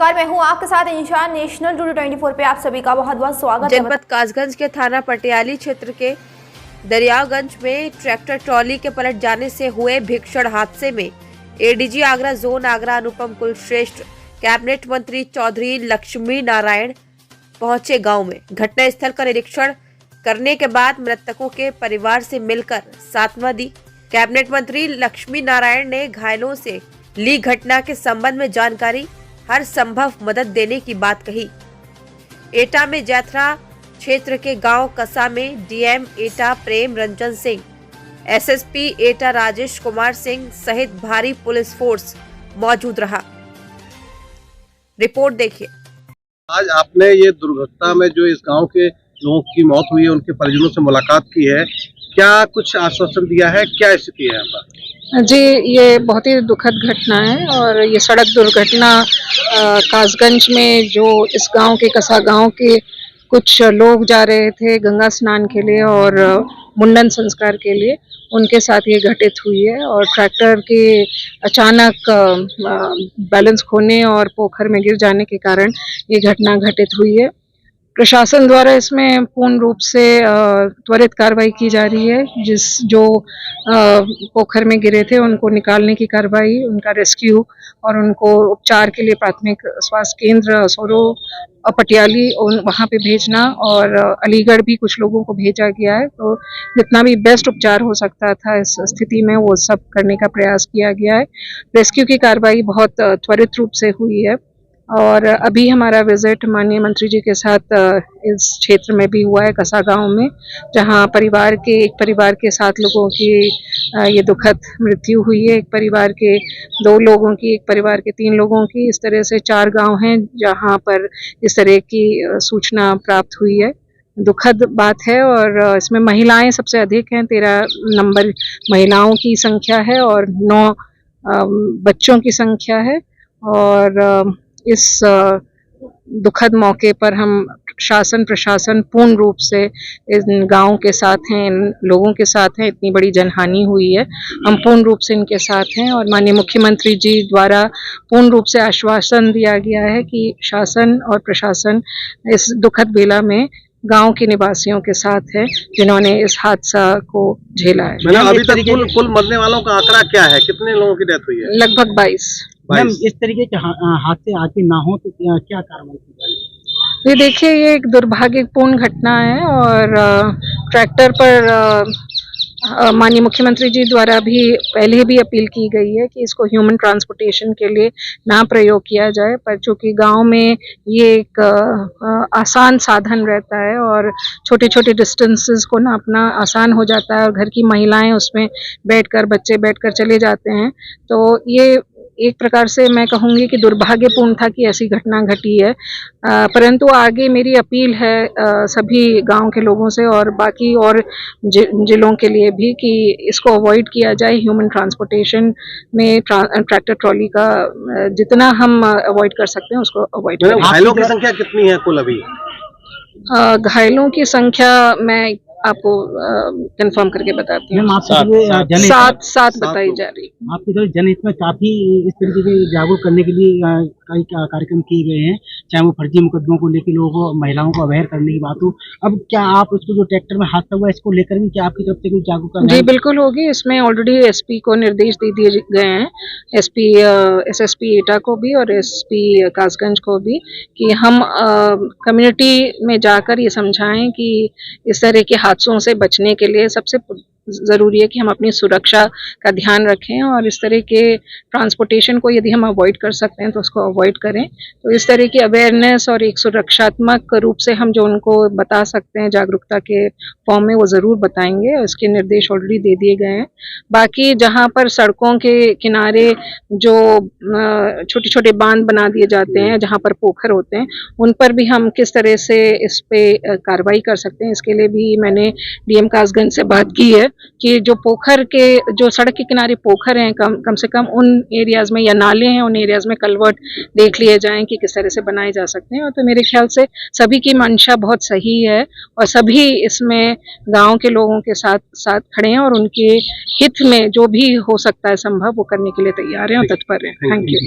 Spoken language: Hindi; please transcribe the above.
नमस्कार, मैं हूं आपके साथ इंशान। नेशनल टुडे 24 पे आप सभी का बहुत बहुत स्वागत है। जनपद कासगंज के थाना पटियाली क्षेत्र के दरियागंज में ट्रैक्टर ट्रॉली के पलट जाने से हुए भीषण हादसे में एडीजी आगरा जोन आगरा अनुपम कुलश्रेष्ठ, कैबिनेट मंत्री चौधरी लक्ष्मी नारायण पहुंचे गांव में। घटना स्थल का निरीक्षण करने के बाद मृतकों के परिवार से मिलकर सांत्वना दी। कैबिनेट मंत्री लक्ष्मी नारायण ने घायलों से ली घटना के संबंध में जानकारी, हर संभव मदद देने की बात कही। एटा में जैथरा क्षेत्र के गांव कसा में डीएम एटा प्रेम रंजन सिंह, एसएसपी एटा राजेश कुमार सिंह सहित भारी पुलिस फोर्स मौजूद रहा। रिपोर्ट देखिए। आज आपने ये दुर्घटना में जो इस गांव के लोगों की मौत हुई है, उनके परिजनों से मुलाकात की है, क्या कुछ आश्वासन दिया है, क्या स्थिति है यहाँ पर? जी, ये बहुत ही दुखद घटना है और ये सड़क दुर्घटना कासगंज में जो इस गांव के कसा गांव के कुछ लोग जा रहे थे गंगा स्नान के लिए और मुंडन संस्कार के लिए, उनके साथ ये घटित हुई है। और ट्रैक्टर के अचानक बैलेंस खोने और पोखर में गिर जाने के कारण ये घटना घटित हुई है। प्रशासन द्वारा इसमें पूर्ण रूप से त्वरित कार्रवाई की जा रही है। जो पोखर में गिरे थे उनको निकालने की कार्रवाई, उनका रेस्क्यू और उनको उपचार के लिए प्राथमिक स्वास्थ्य केंद्र सोरो पटियाली वहाँ पे भेजना, और अलीगढ़ भी कुछ लोगों को भेजा गया है। तो जितना भी बेस्ट उपचार हो सकता था इस स्थिति में, वो सब करने का प्रयास किया गया है। रेस्क्यू की कार्रवाई बहुत त्वरित रूप से हुई है और अभी हमारा विजिट माननीय मंत्री जी के साथ इस क्षेत्र में भी हुआ है, कसा गांव में, जहां एक परिवार के 7 लोगों की ये दुखद मृत्यु हुई है। एक परिवार के 2 लोगों की, एक परिवार के 3 लोगों की, इस तरह से 4 गांव हैं जहां पर इस तरह की सूचना प्राप्त हुई है। दुखद बात है और इसमें महिलाएं सबसे अधिक हैं। 13 नंबर महिलाओं की संख्या है और 9 बच्चों की संख्या है। और इस दुखद मौके पर हम शासन प्रशासन पूर्ण रूप से इन गाँव के साथ हैं, इन लोगों के साथ हैं। इतनी बड़ी जनहानि हुई है, हम पूर्ण रूप से इनके साथ हैं। और माननीय मुख्यमंत्री जी द्वारा पूर्ण रूप से आश्वासन दिया गया है कि शासन और प्रशासन इस दुखद बेला में गांव के निवासियों के साथ है जिन्होंने इस हादसा को झेला है। मैडम, अभी तक कुल मरने वालों का आंकड़ा क्या है? कितने लोगों की डेथ हुई है? लगभग 22। मैम, इस तरीके के हादसे आगे ना हो तो क्या कार्रवाई की जाएगी? ये देखिए, ये एक दुर्भाग्यपूर्ण घटना है और ट्रैक्टर पर माननीय मुख्यमंत्री जी द्वारा भी पहले भी अपील की गई है कि इसको ह्यूमन ट्रांसपोर्टेशन के लिए ना प्रयोग किया जाए, पर चूंकि गांव में ये एक आसान साधन रहता है और छोटे छोटे डिस्टेंसेस को नापना आसान हो जाता है और घर की महिलाएं उसमें बैठकर, बच्चे बैठकर चले जाते हैं, तो ये एक प्रकार से मैं कहूँगी कि दुर्भाग्यपूर्ण था कि ऐसी घटना घटी है। परंतु आगे मेरी अपील है सभी गांव के लोगों से और बाकी और जिलों के लिए भी कि इसको अवॉइड किया जाए। ह्यूमन ट्रांसपोर्टेशन में ट्रैक्टर ट्रॉली का जितना हम अवॉइड कर सकते हैं उसको अवॉइड करें। घायलों की संख्या कितनी है कुल अभी? घायलों की संख्या मैं आपको कंफर्म करके बताती हूँ। 7 बताई जा रही है। आपके जो जनहित में काफी इस तरीके के जागरूक करने के लिए कई कार्यक्रम किए गए हैं, चाहे वो फर्जी मुकदमों को लेकर लोगों को, महिलाओं को अवेयर करने की बात हो। अब क्या आप इसको जो ट्रैक्टर में हादसा हुआ इसको लेकर भी क्या आपकी तरफ से कुछ जागरूकता? जी बिल्कुल होगी। इसमें ऑलरेडी एसपी को निर्देश दे दिए गए हैं, एसएसपी एटा को भी और एसपी कासगंज को भी, कि हम कम्युनिटी में जाकर ये समझाएं कि इस तरह के हादसों से बचने के लिए सबसे ज़रूरी है कि हम अपनी सुरक्षा का ध्यान रखें और इस तरह के ट्रांसपोर्टेशन को यदि हम अवॉइड कर सकते हैं तो उसको अवॉइड करें। तो इस तरह की अवेयरनेस और एक सुरक्षात्मक रूप से हम जो उनको बता सकते हैं जागरूकता के फॉर्म में, वो ज़रूर बताएंगे। इसके निर्देश ऑलरेडी दे दिए गए हैं। बाकी जहाँ पर सड़कों के किनारे जो छोटे छोटे बांध बना दिए जाते हैं, जहाँ पर पोखर होते हैं, उन पर भी हम किस तरह से इस पे कार्रवाई कर सकते हैं, इसके लिए भी मैंने डीएम कासगंज से बात की है कि जो सड़क के किनारे पोखर हैं, कम से कम उन एरियाज में, या नाले हैं उन एरियाज में कल्वर्ट देख लिए जाएं कि किस तरह से बनाए जा सकते हैं। और तो मेरे ख्याल से सभी की मंशा बहुत सही है और सभी इसमें गांव के लोगों के साथ खड़े हैं और उनके हित में जो भी हो सकता है संभव वो करने के लिए तैयार हैं और तत्पर हैं। Thank you.